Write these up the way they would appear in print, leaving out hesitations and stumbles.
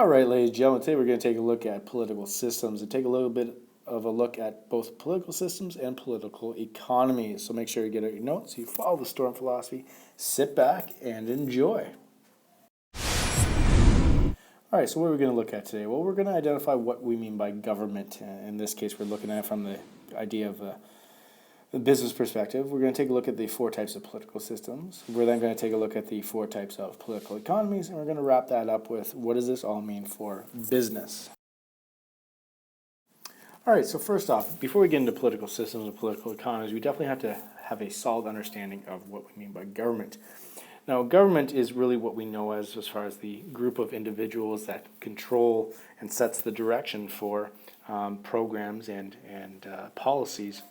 All right, ladies and gentlemen, today we're going to take a look at political systems and take a little bit of a look at both political systems and political economies. So make sure you get out your notes, you follow the Storm philosophy, sit back and enjoy. All right, so what are we going to look at today? Well, we're going to identify what we mean by government. In this case, we're looking at it from the idea of the business perspective. We're going to take a look at the four types of political systems. We're then going to take a look at the four types of political economies, and we're going to wrap that up with what does this all mean for business. All right, so first off, before we get into political systems and political economies, we definitely have to have a solid understanding of what we mean by government. Now, government is really what we know as far as the group of individuals that control and sets the direction for programs and policies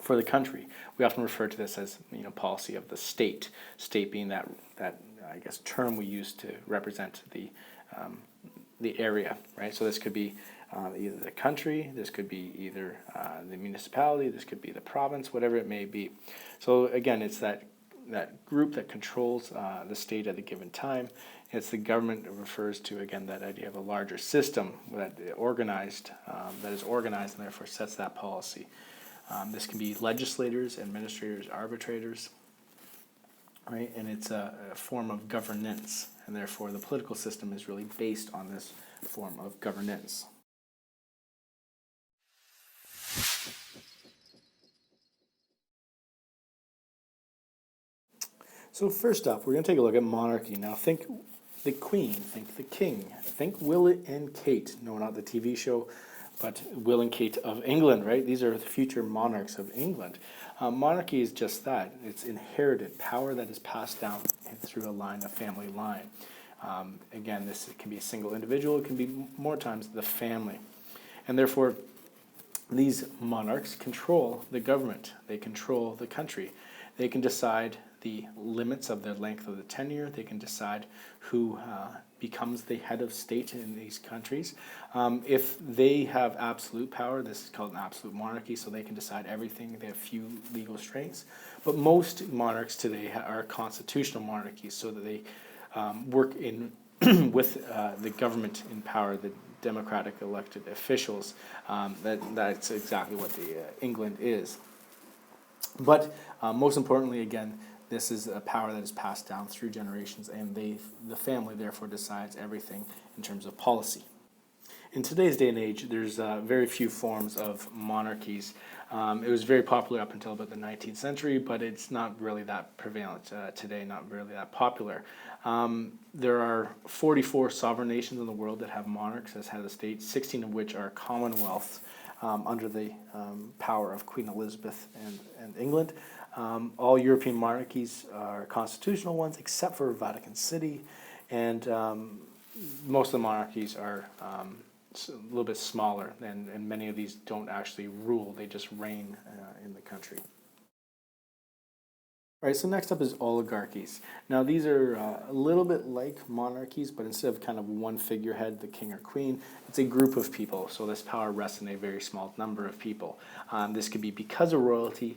for the country. We often refer to this as policy of the state. State being that I guess term we use to represent the area, right? So this could be either the country, this could be either the municipality, this could be the province, whatever it may be. So again, it's that group that controls the state at a given time. It's the government that refers to, again, that idea of a larger system that is organized and therefore sets that policy. This can be legislators, administrators, arbitrators, right? And it's a form of governance, and therefore the political system is really based on this form of governance. So first up, we're going to take a look at monarchy. Now think the Queen, think the King, think Will and Kate. No, not the TV show, but Will and Kate of England, right? These are the future monarchs of England. Monarchy is just that. It's inherited power that is passed down through a family line. Again, this can be a single individual. It can be more times the family. And therefore, these monarchs control the government. They control the country. They can decide the limits of the length of the tenure. They can decide who becomes the head of state in these countries. If they have absolute power, this is called an absolute monarchy, so they can decide everything. They have few legal strengths. But most monarchs today are constitutional monarchies, so that they work in with the government in power, the democratic elected officials. That's exactly what England is. But most importantly, again, this is a power that is passed down through generations, and the family therefore decides everything in terms of policy. In today's day and age, there's very few forms of monarchies. It was very popular up until about the 19th century, but it's not really that prevalent today, not really that popular. There are 44 sovereign nations in the world that have monarchs as head of the state, 16 of which are commonwealths under the power of Queen Elizabeth and England. All European monarchies are constitutional ones, except for Vatican City, and most of the monarchies are a little bit smaller, and many of these don't actually rule, they just reign in the country. All right, so next up is oligarchies. Now these are a little bit like monarchies, but instead of kind of one figurehead, the king or queen, it's a group of people. So this power rests in a very small number of people. This could be because of royalty.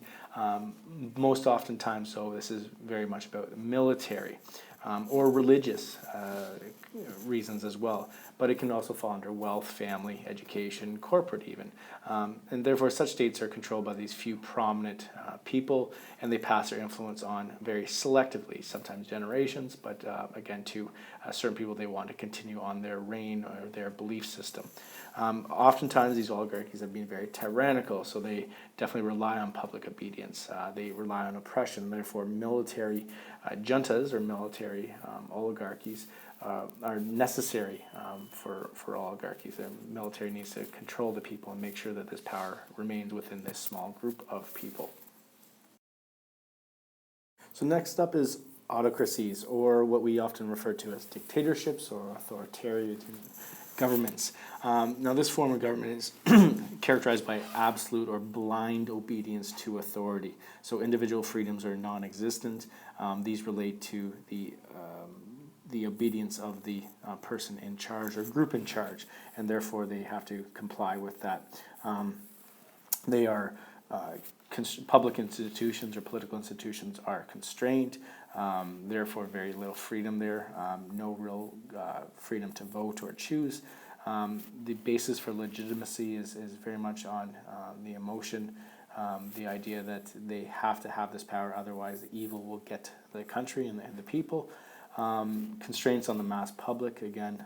Most oftentimes, so this is very much about military or religious reasons as well. But it can also fall under wealth, family, education, corporate even. And therefore such states are controlled by these few prominent people, and they pass their influence on very selectively, sometimes generations, but again to certain people they want to continue on their reign or their belief system. Oftentimes these oligarchies have been very tyrannical, so they definitely rely on public obedience. They rely on oppression, therefore military juntas or military oligarchies are necessary for oligarchies. The military needs to control the people and make sure that this power remains within this small group of people. So next up is autocracies, or what we often refer to as dictatorships or authoritarian governments. Now this form of government is characterized by absolute or blind obedience to authority. So individual freedoms are non-existent. These relate to the obedience of the person in charge or group in charge, and therefore they have to comply with that. They are public institutions or political institutions are constrained. Therefore very little freedom there, no real freedom to vote or choose. The basis for legitimacy is very much on the emotion, the idea that they have to have this power, otherwise the evil will get the country and the people. Constraints on the mass public, again,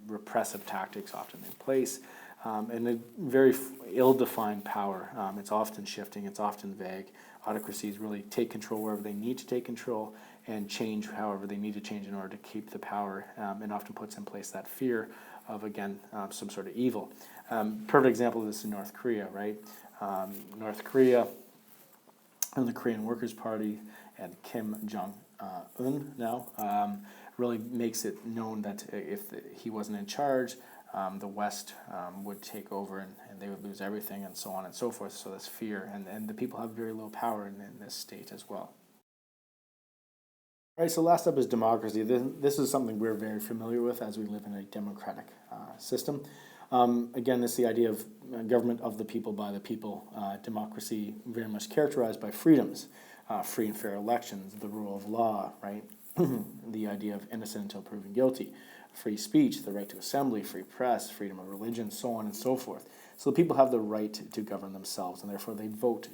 repressive tactics often in place, and a very ill-defined power. It's often shifting, it's often vague. Autocracies really take control wherever they need to take control and change however they need to change in order to keep the power, and often puts in place that fear of, again, some sort of evil. Perfect example of this in North Korea, right? North Korea and the Korean Workers' Party and Kim Jong-un now really makes it known that if he wasn't in charge, the West would take over and they would lose everything and so on and so forth. So this fear, and the people have very little power in this state as well. All right, so last up is democracy. This is something we're very familiar with as we live in a democratic system. Again, it's the idea of government of the people, by the people. Democracy very much characterized by freedoms, free and fair elections, the rule of law, right? The idea of innocent until proven guilty, free speech, the right to assembly, free press, freedom of religion, so on and so forth. So the people have the right to govern themselves, and therefore they vote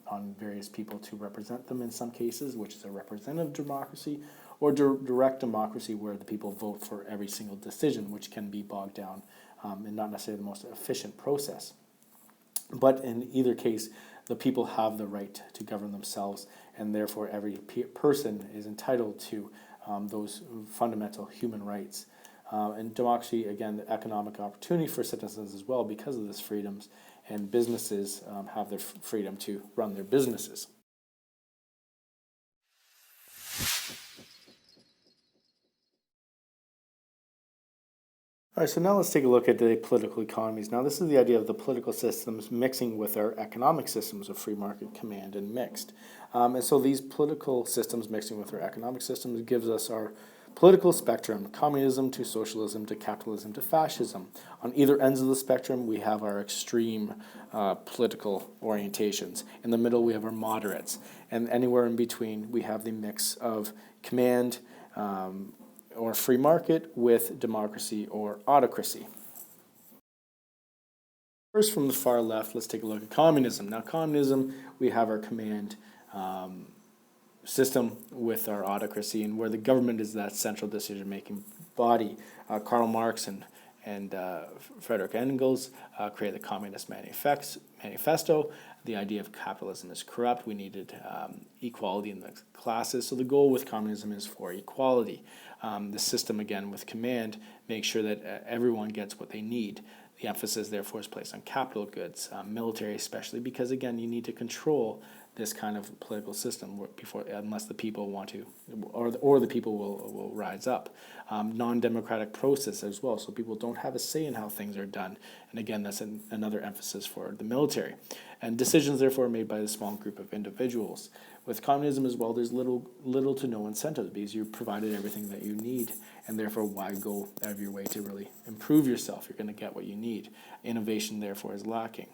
on various people to represent them in some cases, which is a representative democracy, or direct democracy where the people vote for every single decision, which can be bogged down and not necessarily the most efficient process. But in either case, the people have the right to govern themselves, and therefore every person is entitled to those fundamental human rights. And democracy, again, the economic opportunity for citizens as well because of these freedoms, and businesses have their freedom to run their businesses. All right, so now let's take a look at the political economies. Now, this is the idea of the political systems mixing with our economic systems of free market, command, and mixed. And so these political systems mixing with our economic systems gives us our political spectrum, communism to socialism to capitalism to fascism. On either ends of the spectrum, we have our extreme political orientations. In the middle, we have our moderates. And anywhere in between, we have the mix of command, or free market with democracy or autocracy. First, from the far left, let's take a look at communism. Now, communism, we have our command system with our autocracy, and where the government is that central decision-making body. Karl Marx and Frederick Engels created the Communist Manifesto. The idea of capitalism is corrupt. We needed equality in the classes. So the goal with communism is for equality. The system, again, with command, makes sure that everyone gets what they need. The emphasis, therefore, is placed on capital goods, military especially, because, again, you need to control this kind of political system unless the people want to, or the people will rise up. Non-democratic process as well, so people don't have a say in how things are done. And again, that's another emphasis for the military. And decisions, therefore, are made by a small group of individuals. With communism as well, there's little to no incentive because you're provided everything that you need, and therefore why go out of your way to really improve yourself? You're going to get what you need. Innovation, therefore, is lacking.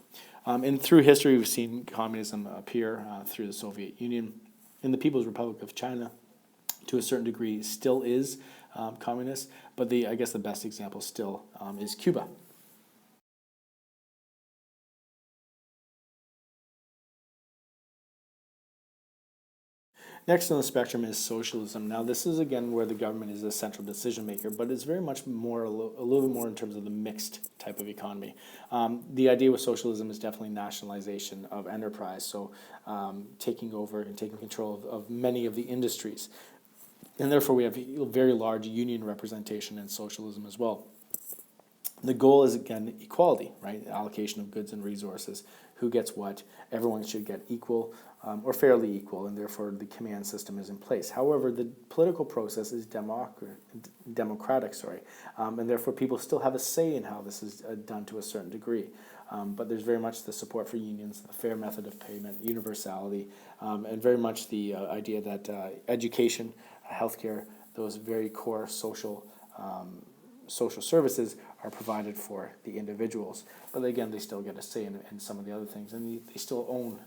And through history, we've seen communism appear through the Soviet Union. In the People's Republic of China, to a certain degree, still is communist, but I guess the best example still is Cuba. Next on the spectrum is socialism. Now, this is, again, where the government is a central decision maker, but it's very much more a little bit more in terms of the mixed type of economy. The idea with socialism is definitely nationalization of enterprise, so taking over and taking control of many of the industries. And therefore, we have very large union representation in socialism as well. The goal is, again, equality, right? Allocation of goods and resources. Who gets what? Everyone should get equal or fairly equal, and therefore the command system is in place. However, the political process is democratic, and therefore people still have a say in how this is done to a certain degree. But there's very much the support for unions, the fair method of payment, universality, and very much the idea that education, healthcare, those very core social services are provided for the individuals. But again, they still get a say in some of the other things, and they still own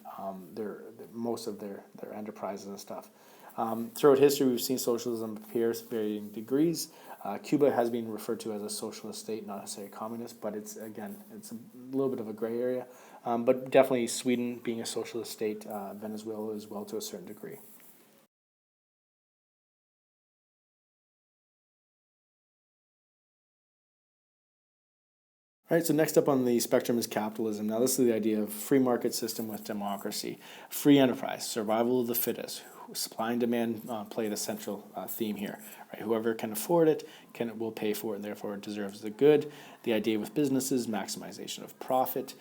most of their enterprises and stuff. Throughout history, we've seen socialism appear to varying degrees. Cuba has been referred to as a socialist state, not necessarily communist, but it's a little bit of a gray area. But definitely Sweden being a socialist state, Venezuela as well to a certain degree. All right, so next up on the spectrum is capitalism. Now, this is the idea of free market system with democracy, free enterprise, survival of the fittest. Supply and demand play the central theme here. Right? Whoever can afford it will pay for it, and therefore it deserves the good. The idea with businesses, maximization of profit,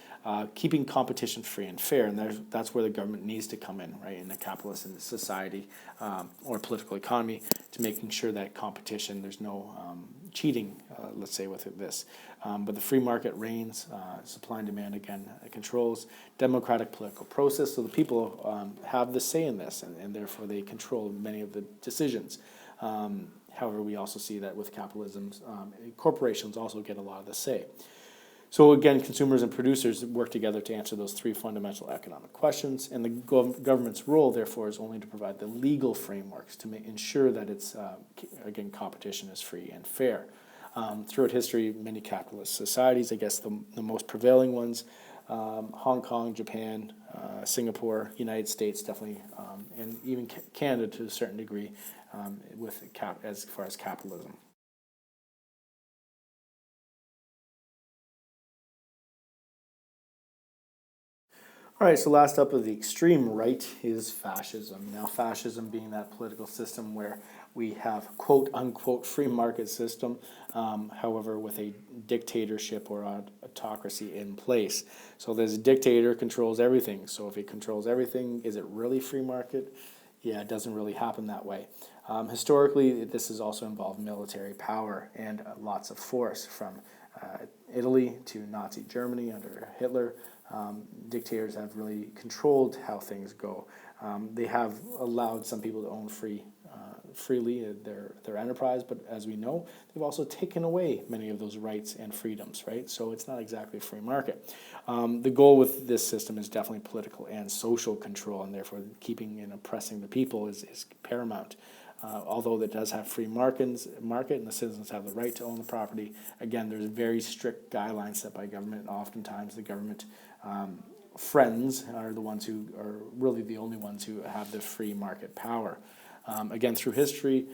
keeping competition free and fair, and that's where the government needs to come in, right, in a capitalist society or political economy, to making sure that competition, there's no cheating, let's say, with this. But the free market reigns, supply and demand, again, controls democratic political process, so the people have the say in this, and therefore they control many of the decisions. However, we also see that with capitalism, corporations also get a lot of the say. So again, consumers and producers work together to answer those three fundamental economic questions, and the government's role, therefore, is only to provide the legal frameworks to ensure that it's, again, competition is free and fair. Throughout history, many capitalist societies, I guess the most prevailing ones, Hong Kong, Japan, Singapore, United States, definitely, and even Canada to a certain degree, as far as capitalism. All right, so last up of the extreme right is fascism. Now, fascism being that political system where we have quote unquote free market system, however, with a dictatorship or autocracy in place. So this dictator controls everything. So if he controls everything, is it really free market? Yeah, it doesn't really happen that way. Historically, this has also involved military power and lots of force, from Italy to Nazi Germany under Hitler. Dictators have really controlled how things go. They have allowed some people to own freely their enterprise, but as we know, they've also taken away many of those rights and freedoms, right? So it's not exactly a free market. The goal with this system is definitely political and social control, and therefore keeping and oppressing the people is paramount. Although it does have free market and the citizens have the right to own the property, again, there's very strict guidelines set by government, and oftentimes the government friends are the ones who are really the only ones who have the free market power. Again, through history,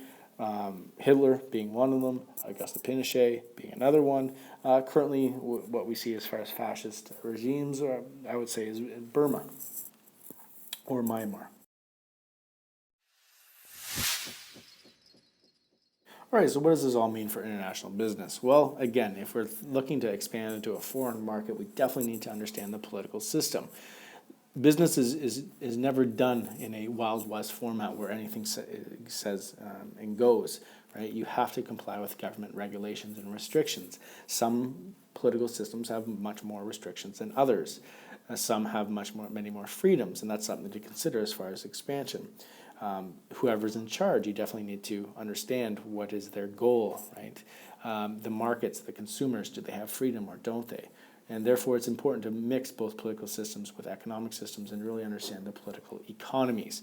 Hitler being one of them, Auguste Pinochet being another one. Currently, what we see as far as fascist regimes, I would say, is Burma or Myanmar. All right, so what does this all mean for international business? Well, again, if we're looking to expand into a foreign market, we definitely need to understand the political system. Business is never done in a Wild West format where anything says and goes, right? You have to comply with government regulations and restrictions. Some political systems have much more restrictions than others. Some have many more freedoms, and that's something to consider as far as expansion. Whoever's in charge, you definitely need to understand what is their goal, right? The markets, the consumers, do they have freedom or don't they? And therefore, it's important to mix both political systems with economic systems and really understand the political economies,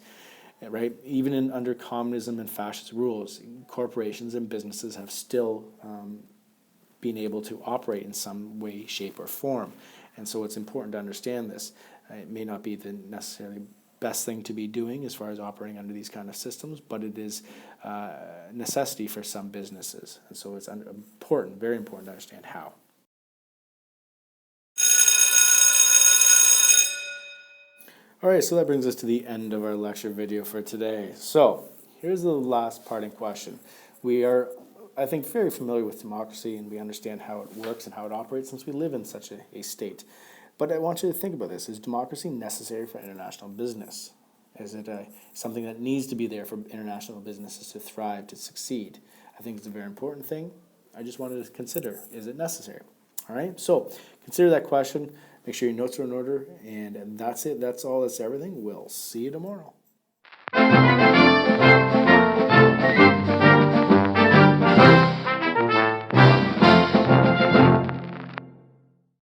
right? Even under communism and fascist rules, corporations and businesses have still been able to operate in some way, shape, or form. And so it's important to understand this. It may not be the necessarily best thing to be doing as far as operating under these kind of systems, but it is a necessity for some businesses. And so it's important, very important to understand how. All right, so that brings us to the end of our lecture video for today. So here's the last parting question. We are, I think, very familiar with democracy, and we understand how it works and how it operates since we live in such a state. But I want you to think about this. Is democracy necessary for international business? Is it something that needs to be there for international businesses to thrive, to succeed? I think it's a very important thing. I just wanted to consider, is it necessary? All right, so consider that question. Make sure your notes are in order, and that's it. That's all. That's everything. We'll see you tomorrow.